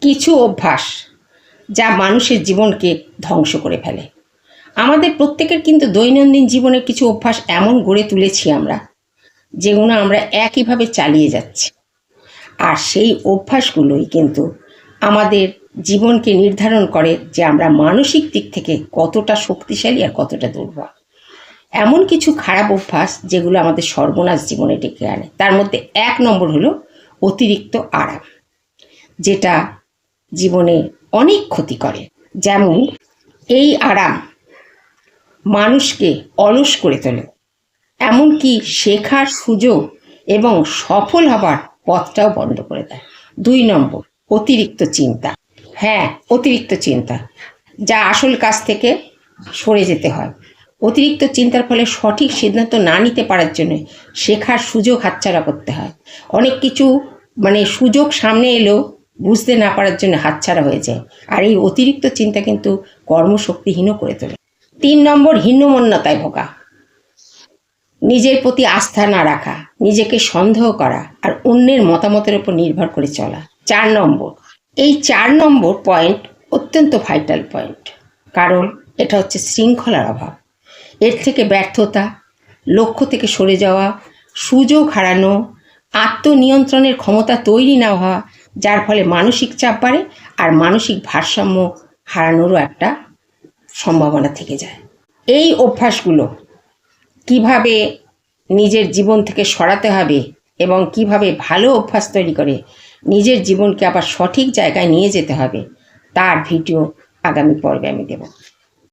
কিছু অভ্যাস যা মানুষের জীবনকে ধ্বংস করে ফেলে। আমাদের প্রত্যেকের কিন্তু দৈনন্দিন জীবনের কিছু অভ্যাস এমন গড়ে তুলেছি আমরা, যেগুলো আমরা একইভাবে চালিয়ে যাচ্ছি। আর সেই অভ্যাসগুলোই কিন্তু আমাদের জীবনকে নির্ধারণ করে যে আমরা মানসিক দিক থেকে কতটা শক্তিশালী আর কতটা দুর্বল। এমন কিছু খারাপ অভ্যাস যেগুলো আমাদের সর্বনাশ জীবনে ডেকে আনে, তার মধ্যে 1 নম্বর হলো অতিরিক্ত আরাম, যেটা জীবনে অনেক ক্ষতি করে। যেমন এই আরাম মানুষকে অলস করে তোলে, এমনকি শেখার সুযোগ এবং সফল হবার পথটাও বন্ধ করে দেয়। 2 নম্বর অতিরিক্ত চিন্তা। হ্যাঁ, অতিরিক্ত চিন্তা, যা আসল কাজ থেকে সরে যেতে হয়। অতিরিক্ত চিন্তার ফলে সঠিক সিদ্ধান্ত না নিতে পারার জন্য শেখার সুযোগ হাতছাড়া করতে হয়। অনেক কিছু সুযোগ সামনে এলেও বুঝতে না পারার জন্য হাতছাড়া হয়ে যায়। আর এই অতিরিক্ত চিন্তা কিন্তু কর্মশক্তিহীনও করে তোলে। 3 নম্বর হীনমন্যতায় ভোগা, নিজের প্রতি আস্থা না রাখা, নিজেকে সন্দেহ করা আর অন্যের মতামতের উপর নির্ভর করে চলা। 4 নম্বর, এই 4 নম্বর পয়েন্ট অত্যন্ত ভাইটাল পয়েন্ট, কারণ এটা হচ্ছে শৃঙ্খলার অভাব। এর থেকে ব্যর্থতা, লক্ষ্য থেকে সরে যাওয়া, সুযোগ হারানো, আত্মনিয়ন্ত্রণের ক্ষমতা তৈরি না হওয়া, যার ফলে মানসিক চাপ বাড়ে আর মানসিক ভারসাম্য হারানোরও একটা সম্ভাবনা থেকে যায়। এই অভ্যাসগুলো কিভাবে নিজের জীবন থেকে সরাতে হবে এবং কিভাবে ভালো অভ্যাস তৈরি করে নিজের জীবনকে আবার সঠিক জায়গায় নিয়ে যেতে হবে, তার ভিডিও আগামী পর্বে আমি দেব।